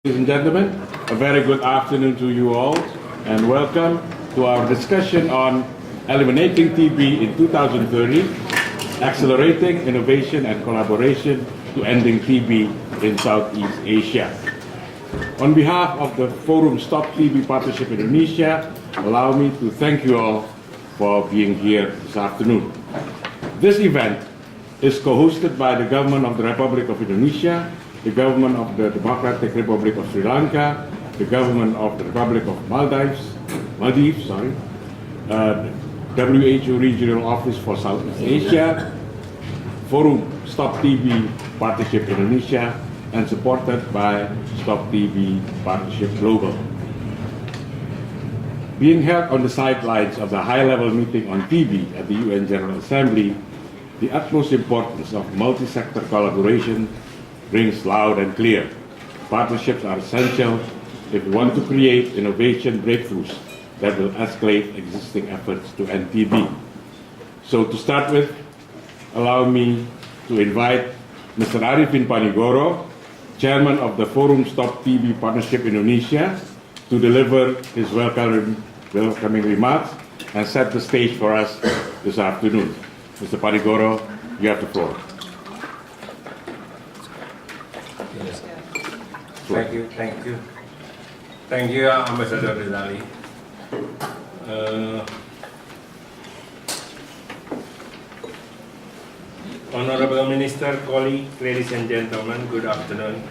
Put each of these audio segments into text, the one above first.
Ladies and gentlemen, a very good afternoon to you all and welcome to our discussion on eliminating TB in 2030, accelerating innovation and collaboration to ending TB in Southeast Asia. On behalf of the Forum Stop TB Partnership Indonesia, allow me to thank you all for being here this afternoon. This event is co-hosted by the Government of the Republic of Indonesia, the Government of the Democratic Republic of Sri Lanka, the Government of the Republic of Maldives, WHO Regional Office for Southeast Asia, Forum Stop TB Partnership Indonesia, and supported by Stop TB Partnership Global. Being held on the sidelines of the high-level meeting on TB at the UN General Assembly, the utmost importance of multi-sector collaboration rings loud and clear. Partnerships are essential if we want to create innovation breakthroughs that will escalate existing efforts to end TB. So to start with, allow me to invite Mr. Arifin Panigoro, Chairman of the Forum Stop TB Partnership Indonesia, to deliver his welcoming remarks and set the stage for us this afternoon. Mr. Panigoro, you have the floor. Thank you, Ambassador Rizali. Honorable Minister, colleagues, ladies and gentlemen, good afternoon.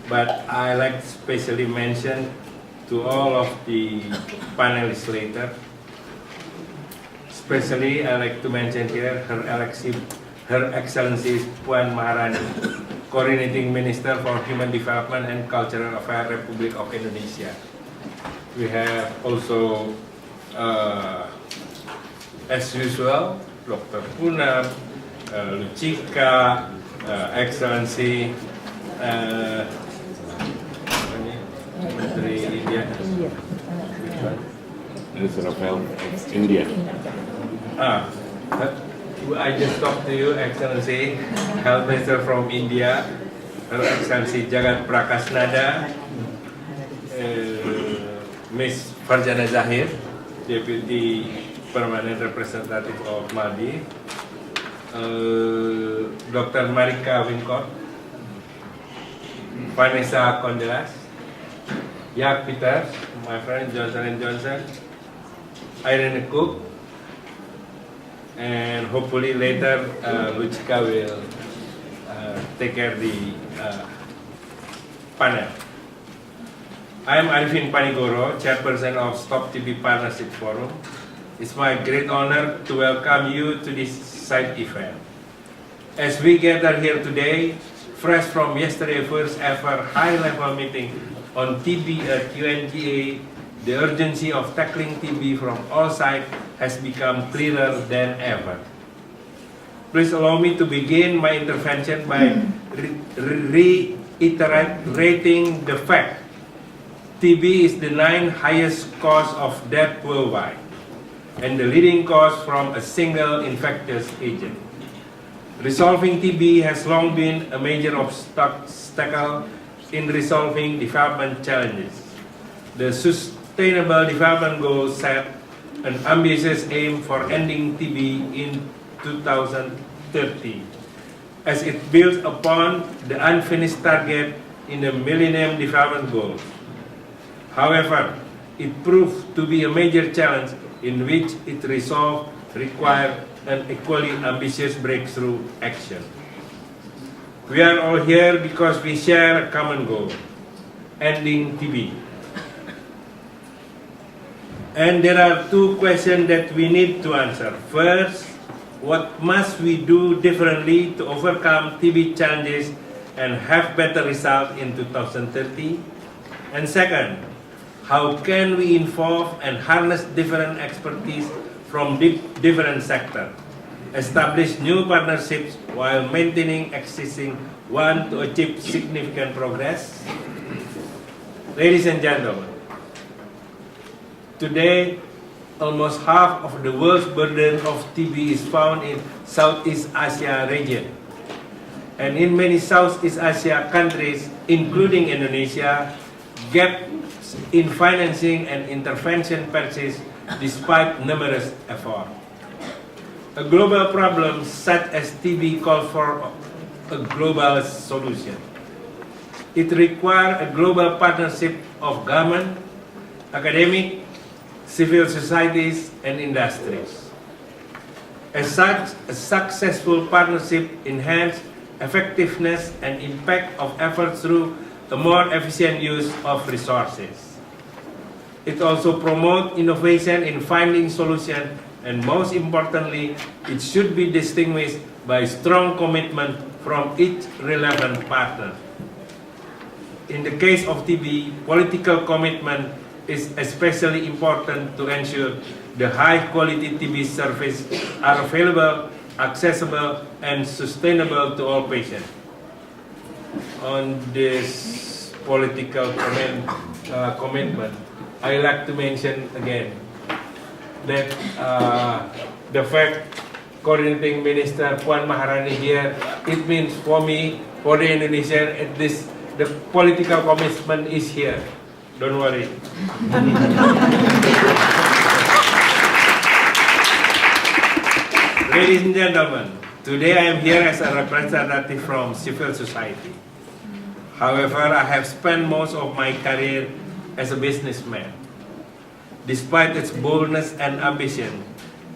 But I like to specially mention to all of the panelists later. Especially, I like to mention here Her Excellency Puan Maharani, Coordinating Minister for Human Development and Cultural Affairs, Republic of Indonesia. We have also, as usual, Dr. Poonam, Lucica, Excellency, Menteri India. Minister of Health, India. I just talked to you, Excellency, Health Minister from India, Her Excellency Jagat Prakash Nadda, Ms. Farjana Zahir, Deputy Permanent Representative of Maldives, Dr. Marika Wincott, Vanessa Condelas, Jack Peters, my friend Johnson & Johnson, Irene Cook, and hopefully later Lucica will take care of the panel. I am Arifin Panigoro, Chairperson of Stop TB Partnership Forum. It's my great honor to welcome you to this side event. As we gather here today, fresh from yesterday's first ever high-level meeting on TB at UNGA, the urgency of tackling TB from all sides has become clearer than ever. Please allow me to begin my intervention by reiterating the fact TB is the 9th highest cause of death worldwide and the leading cause from a single infectious agent. Resolving TB has long been a major obstacle in resolving development challenges. The Sustainable Development Goals set an ambitious aim for ending TB in 2030, as it builds upon the unfinished target in the Millennium Development Goals. However, it proved to be a major challenge in which its resolve required an equally ambitious breakthrough action. We are all here because we share a common goal, ending TB. And there are two questions that we need to answer. First, what must we do differently to overcome TB challenges and have better results in 2030? And second, how can we involve and harness different expertise from different sectors, establish new partnerships while maintaining existing one to achieve significant progress? Ladies and gentlemen, today, almost half of the world's burden of TB is found in Southeast Asia region. And in many Southeast Asia countries, including Indonesia, gaps in financing and intervention persist despite numerous efforts. A global problem such as TB calls for a global solution. It requires a global partnership of government, academic, civil societies, and industries. As such, a successful partnership enhances effectiveness and impact of efforts through a more efficient use of resources. It also promotes innovation in finding solutions, and most importantly, it should be distinguished by strong commitment from each relevant partner. In the case of TB, political commitment is especially important to ensure the high-quality TB services are available, accessible, and sustainable to all patients. On this political commitment, I like to mention again that the fact Coordinating Minister Puan Maharani here, it means for me, for the Indonesian, at this, the political commitment is here. Don't worry. Ladies and gentlemen, today I am here as a representative from civil society. However, I have spent most of my career as a businessman. Despite its boldness and ambition,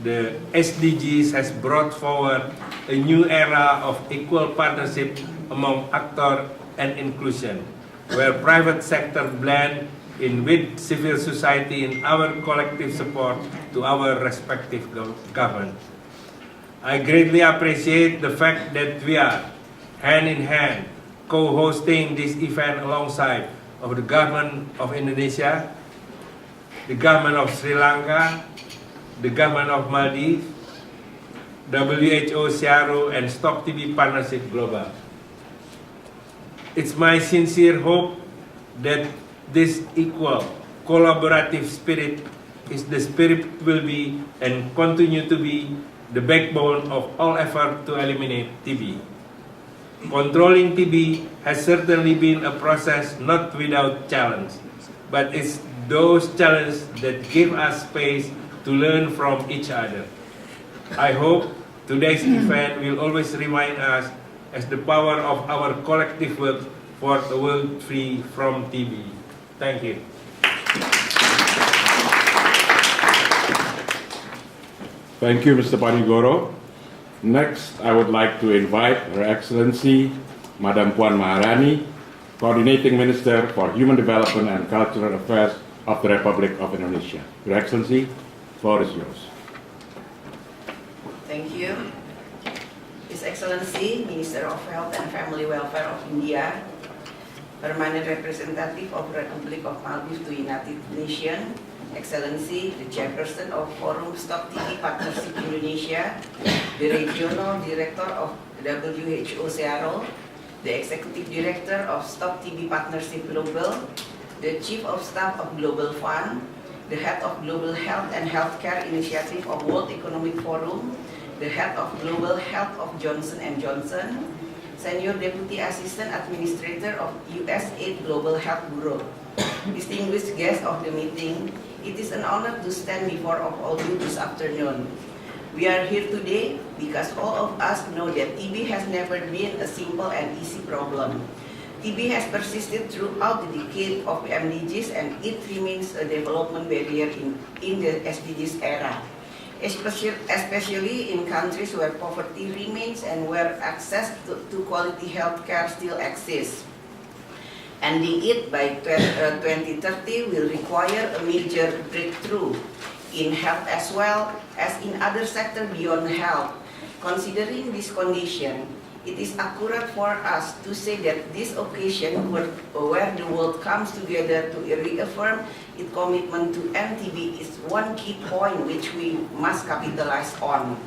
the SDGs has brought forward a new era of equal partnership among actors and inclusion, where private sector blend in with civil society in our collective support to our respective governments. I greatly appreciate the fact that we are hand in hand co-hosting this event alongside of the government of Indonesia, the government of Sri Lanka, the government of Maldives, WHO, SEARO, and Stop TB Partnership Global. It's my sincere hope that this equal, collaborative spirit is the spirit will be and continue to be the backbone of all effort to eliminate TB. Controlling TB has certainly been a process not without challenge, but it's those challenges that give us space to learn from each other. I hope today's event will always remind us as the power of our collective work for a world free from TB. Thank you. Thank you, Mr. Panigoro. Next, I would like to invite Her Excellency, Madam Puan Maharani, Coordinating Minister for Human Development and Cultural Affairs of the Republic of Indonesia. Your Excellency, the floor is yours. Thank you. His Excellency, Minister of Health and Family Welfare of India, Permanent Representative of Republic of Maldives to United Nations, Excellency, the Chairperson of Forum Stop TB Partnership Indonesia, the Regional Director of WHO SEARO, the Executive Director of Stop TB Partnership Global, the Chief of Staff of Global Fund, the Head of Global Health and Healthcare Initiative of World Economic Forum, the Head of Global Health of Johnson & Johnson, Senior Deputy Assistant Administrator of USAID Global Health Bureau, distinguished guests of the meeting, it is an honor to stand before all of you this afternoon. We are here today because all of us know that TB has never been a simple and easy problem. TB has persisted throughout the decade of MDGs and it remains a development barrier in the SDGs era, especially in countries where poverty remains and where access to quality health care still exists. Ending it by 2030 will require a major breakthrough in health as well as in other sectors beyond health. Considering this condition, it is accurate for us to say that this occasion where the world comes together to reaffirm its commitment to MTB is one key point which we must capitalize on.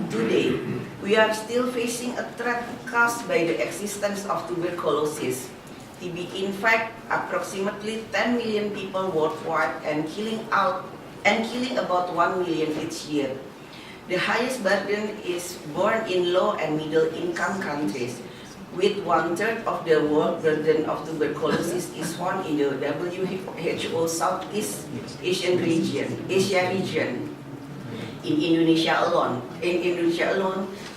Today, we are still facing a threat caused by the existence of tuberculosis. TB infects approximately 10 million people worldwide and killing about 1 million each year. The highest burden is born in low and middle income countries, with 1/3 of the world burden of tuberculosis is found in the WHO Southeast Asia region. In Indonesia alone,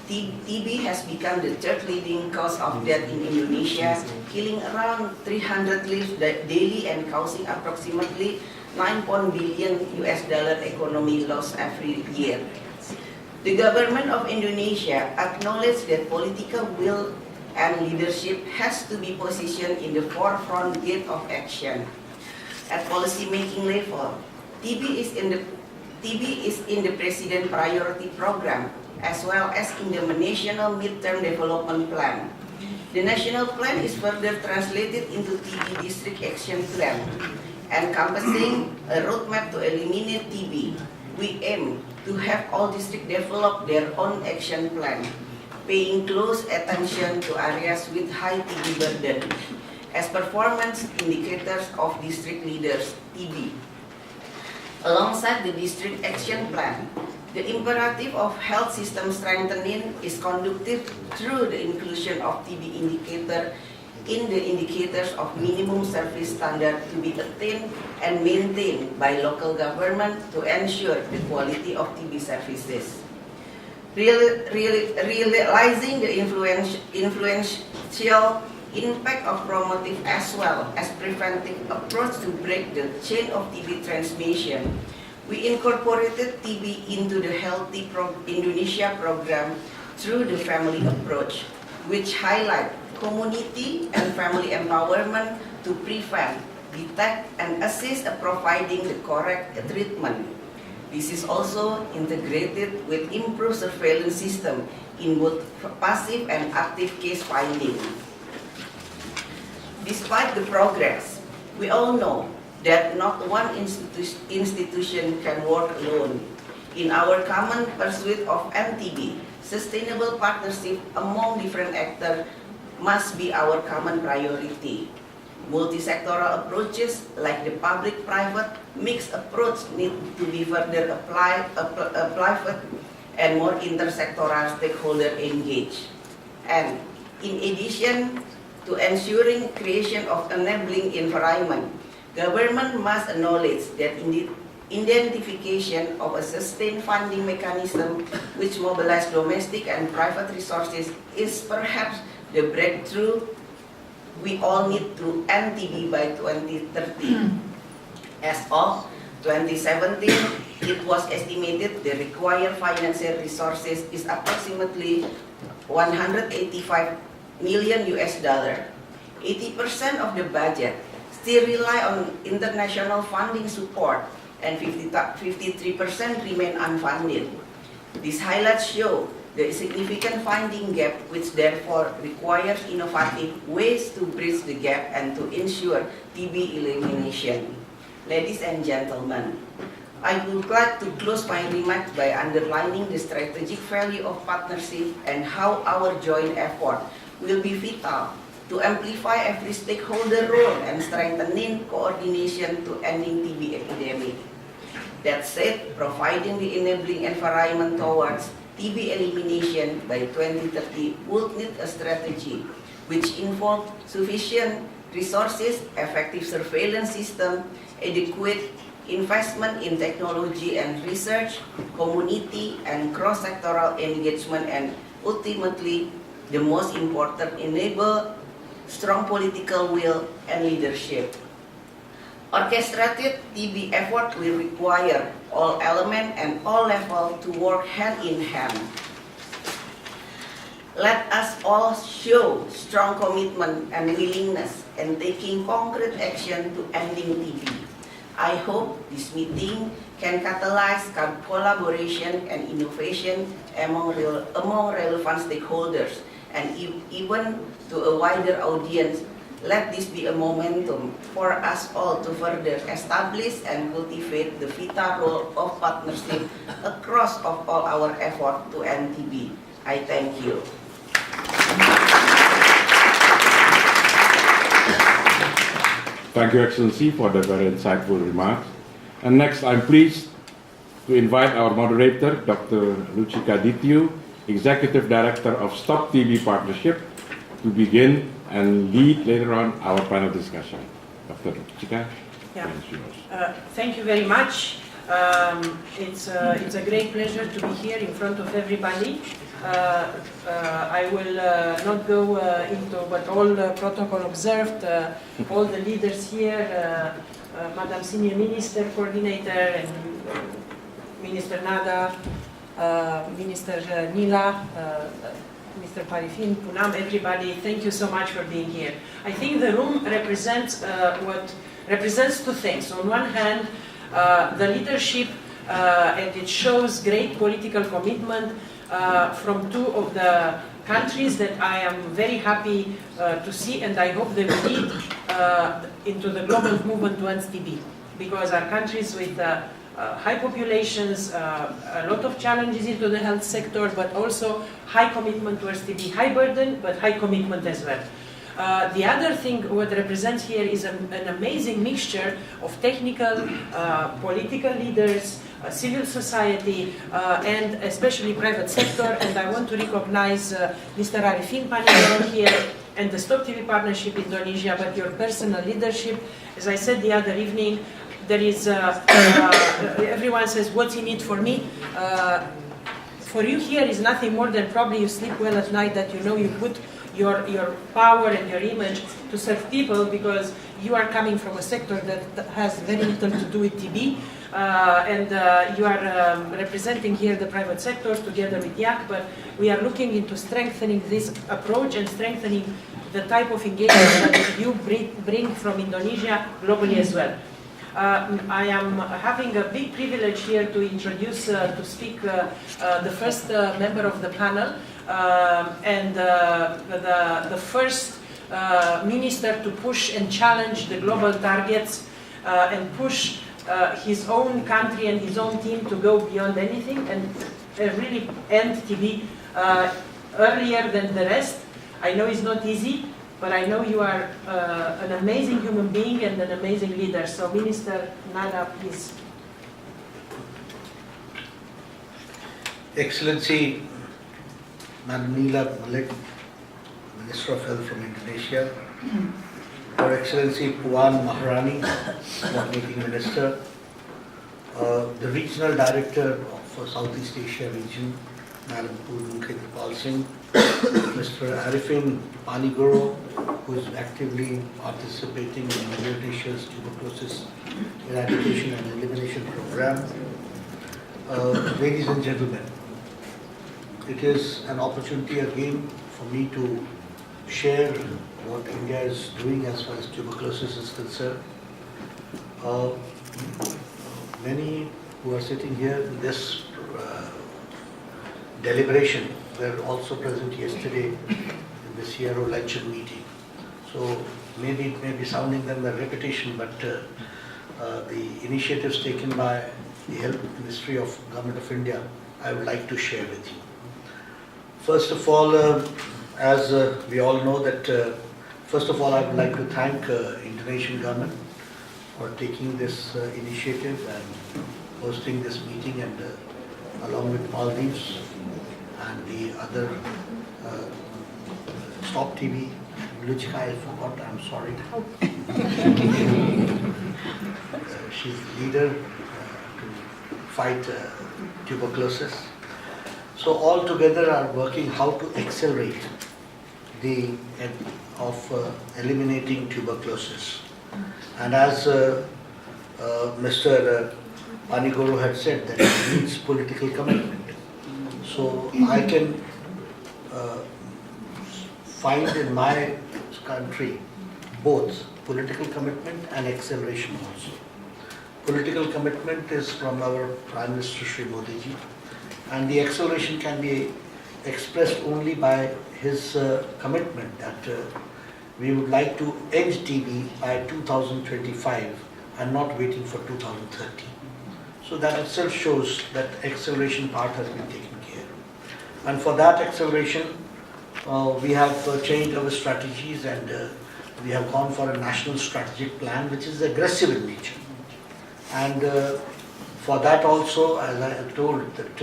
TB has become the third leading cause of death in Indonesia, killing around 300 lives daily and causing approximately $9 billion economy loss every year. The government of Indonesia acknowledged that political will and leadership has to be positioned in the forefront gate of action. At policy-making level, TB is in the President Priority Program, as well as in the National Midterm Development Plan. The National Plan is further translated into TB District Action Plan, encompassing a roadmap to eliminate TB. We aim to have all districts develop their own action plan, paying close attention to areas with high TB burden as performance indicators of district leaders' TB. Alongside the district action plan, the imperative of health system strengthening is conducted through the inclusion of TB indicator in the indicators of minimum service standard to be attained and maintained by local government to ensure the quality of TB services. Realizing the influential impact of promotive as well as preventive approach to break the chain of TB transmission, we incorporated TB into the Healthy Indonesia program through the family approach, which highlight community and family empowerment to prevent, detect, and assist in providing the correct treatment. This is also integrated with improved surveillance system in both passive and active case finding. Despite the progress, we all know that not one institution can work alone. In our common pursuit of MTB, sustainable partnership among different actors must be our common priority. Multi-sectoral approaches like the public-private mixed approach need to be further applied and more intersectoral stakeholder engaged. And in addition to ensuring creation of enabling environment, government must acknowledge that identification of a sustained funding mechanism which mobilize domestic and private resources is perhaps the breakthrough we all need to end TB by 2030. As of 2017, it was estimated the required financial resources is approximately $185 million. 80% of the budget still rely on international funding support and 53% remain unfunded. These highlights show the significant funding gap, which therefore requires innovative ways to bridge the gap and to ensure TB elimination. Ladies and gentlemen, I would like to close my remarks by underlining the strategic value of partnership and how our joint effort will be vital to amplify every stakeholder role and strengthening coordination to ending TB epidemic. That said, providing the enabling environment towards TB elimination by 2030 would need a strategy which involves sufficient resources, effective surveillance system, adequate investment in technology and research, community and cross-sectoral engagement, and ultimately, the most important, enable strong political will and leadership. Orchestrated TB effort will require all elements and all levels to work hand in hand. Let us all show strong commitment and willingness in taking concrete action to ending TB. I hope this meeting can catalyze collaboration and innovation among relevant stakeholders and even to a wider audience. Let this be a momentum for us all to further establish and cultivate the vital role of partnership across of all our effort to end TB. I thank you. Thank you, Excellency, for the very insightful remarks. And next, I'm pleased to invite our moderator, Dr. Lucica Ditiu, Executive Director of Stop TB Partnership, to begin and lead later on our panel discussion. Dr. Lucica, Yeah. it's yours. Thank you very much. It's a great pleasure to be here in front of everybody. I will not go into what all protocol observed, all the leaders here, Madam Senior Minister, Coordinator, and Minister Nadda, Minister Nila, Mr. Arifin, Poonam, everybody, thank you so much for being here. I think the room represents represents two things. On one hand, the leadership, and it shows great political commitment from two of the countries that I am very happy to see, and I hope they will lead into the global movement towards TB, because our countries with high populations, a lot of challenges into the health sector, but also high commitment towards TB, high burden, but high commitment as well. The other thing what represents here is an amazing mixture of technical, political leaders, civil society, and especially private sector. And I want to recognize Mr. Arifin Panigoro here and the Stop TB Partnership Indonesia, but your personal leadership. As I said the other evening, there is, everyone says, what's in it for me? For you here is nothing more than probably you sleep well at night, that you know you put your power and your image to serve people, because you are coming from a sector that has very little to do with TB, and you are representing here the private sector together with YAC, but we are looking into strengthening this approach and strengthening the type of engagement that you bring from Indonesia globally as well. I am having a big privilege here to introduce, to speak, the first member of the panel, and the first minister to push and challenge the global targets and push his own country and his own team to go beyond anything and really end TB earlier than the rest. I know it's not easy, but I know you are an amazing human being and an amazing leader. So Minister Nadda, please. Excellency Madam Nila Malik, Minister of Health from Indonesia, Her Excellency Puan Maharani, Coordinating Minister, the Regional Director of Southeast Asia region, Madam Khetrapal Singh, Mr. Arifin Panigoro, who is actively participating in Indonesia's tuberculosis eradication and elimination program. Ladies and gentlemen, it is an opportunity again for me to share what India is doing as far as tuberculosis is concerned. Many who are sitting here in this deliberation were also present yesterday in the SEARO luncheon meeting. So maybe it may be sounding them a repetition, but the initiatives taken by the Health Ministry of Government of India, I would like to share with you. First of all, as we all know that, first of all, I would like to thank Indonesian government for taking this initiative and hosting this meeting, and along with Maldives and the other Stop TB, Lucica, I forgot, I'm sorry. She's leader to fight tuberculosis. So all together are working how to accelerate the eliminating tuberculosis. And as Mr. Panigoro had said, that it needs political commitment. So I can find in my country both political commitment and acceleration also. Political commitment is from our Prime Minister Shri Modi ji, and the acceleration can be expressed only by his commitment that we would like to end TB by 2025 and not waiting for 2030. So that itself shows that acceleration part has been taken care of. And for that acceleration, we have changed our strategies, and we have gone for a national strategic plan which is aggressive in nature. And for that also, as I have told, that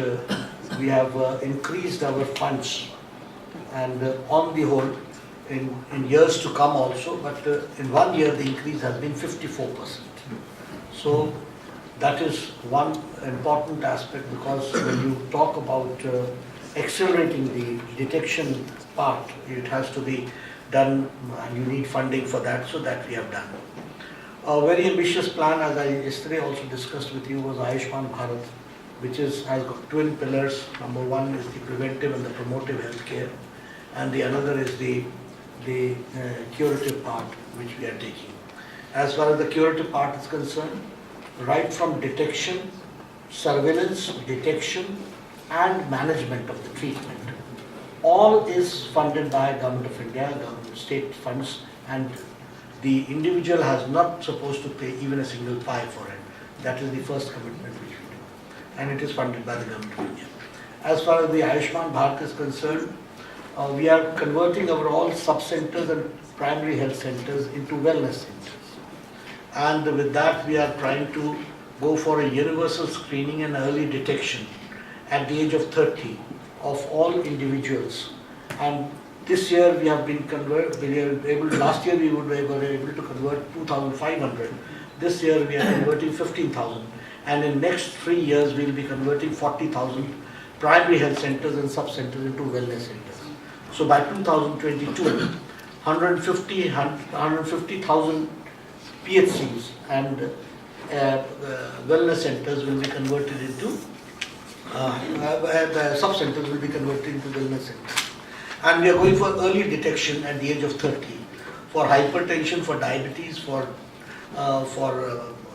we have increased our funds, and on the whole, in years to come also, but in 1 year the increase has been 54%. So that is one important aspect, because when you talk about accelerating the detection part, it has to be done and you need funding for that, so that we have done. A very ambitious plan, as I yesterday also discussed with you, was Ayushman Bharat, which has got twin pillars. Number one is the preventive and the promotive healthcare, and the another is the curative part, which we are taking. As far as the curative part is concerned, right from detection, surveillance, detection, and management of the treatment, all is funded by Government of India, government state funds, and the individual has not supposed to pay even a single pie for it. That is the first commitment which we do, and it is funded by the Government of India. As far as the Ayushman Bharat is concerned, we are converting our all sub-centers and primary health centers into wellness centers. And with that, we are trying to go for a universal screening and early detection at the age of 30 of all individuals. And this year we have been last year we were able to convert 2,500. This year we are converting 15,000. And in next 3 years we will be converting 40,000 primary health centers and sub-centers into wellness centers. So by 2022, 150,000 PHCs and wellness centers will be converted into, the sub-centers will be converted into wellness centers. And we are going for early detection at the age of 30 for hypertension, for diabetes, for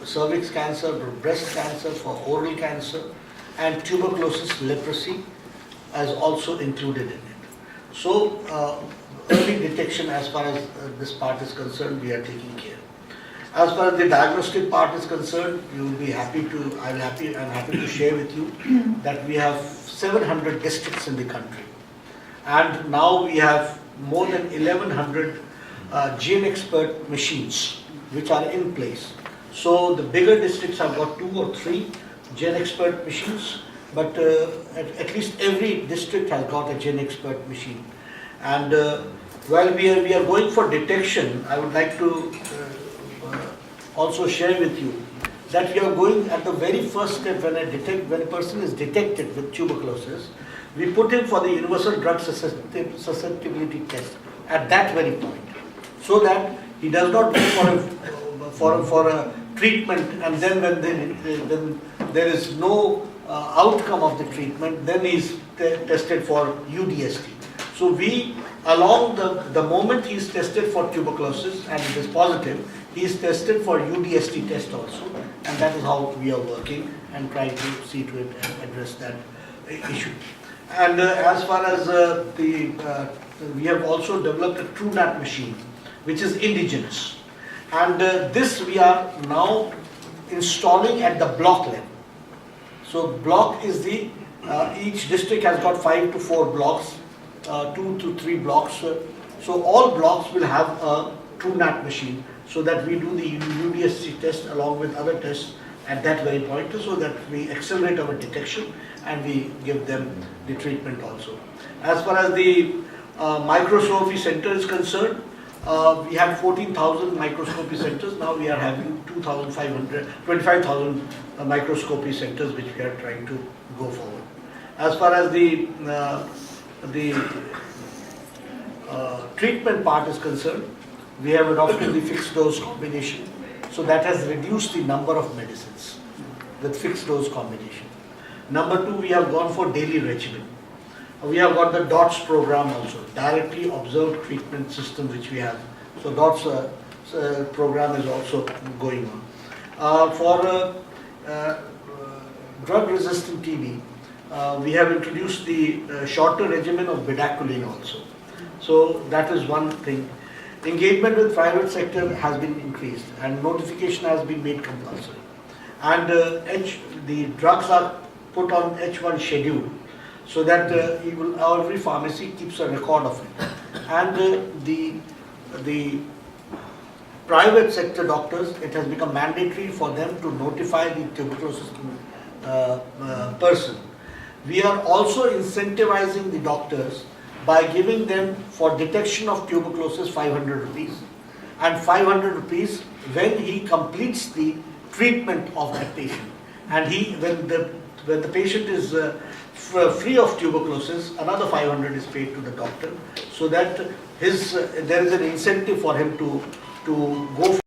cervix cancer, for breast cancer, for oral cancer, and tuberculosis, leprosy as also included in it. So early detection, as far as this part is concerned, we are taking care. As far as the diagnostic part is concerned, you will be happy to, I'm happy to share with you that we have 700 districts in the country. And now we have more than 1100 gene expert machines which are in place. So the bigger districts have got 2 or 3 gene expert machines, but at least every district has got a gene expert machine. And while we are going for detection, I would like to also share with you that we are going at the very first step. When a person is detected with tuberculosis, we put him for the universal drug susceptibility test at that very point, so that he does not go for a treatment, and then when there is no outcome of the treatment, then he is tested for UDST. So we, along the moment he is tested for tuberculosis and it is positive, he is tested for UDST test also, and that is how we are working and trying to see to it and address that issue. And as far as we have also developed a TrueNat machine, which is indigenous, and this we are now installing at the block level. So block is the each district has got 5 to 4 blocks, 2 to 3 blocks. So all blocks will have a TrueNat machine, so that we do the UDSC test along with other tests at that very point, so that we accelerate our detection and we give them the treatment also. As far as the microscopy center is concerned, we have 14,000 microscopy centers. Now we are having 25,000 microscopy centers, which we are trying to go forward. As far as the treatment part is concerned, we have adopted the fixed dose combination. So that has reduced the number of medicines with fixed dose combination. Number 2, we have gone for daily regimen. We have got the DOTS program also, directly observed treatment system, which we have. So DOTS program is also going on. For drug resistant TB, we have introduced the shorter regimen of bedaquiline also. So that is one thing. Engagement with private sector has been increased and notification has been made compulsory. And the drugs are put on H1 schedule, so that every pharmacy keeps a record of it. And the private sector doctors, it has become mandatory for them to notify the tuberculosis person. We are also incentivizing the doctors by giving them for detection of tuberculosis 500 rupees and 500 rupees when he completes the treatment of that patient. And when the patient is free of tuberculosis, another 500 is paid to the doctor, so that there is an incentive for him to go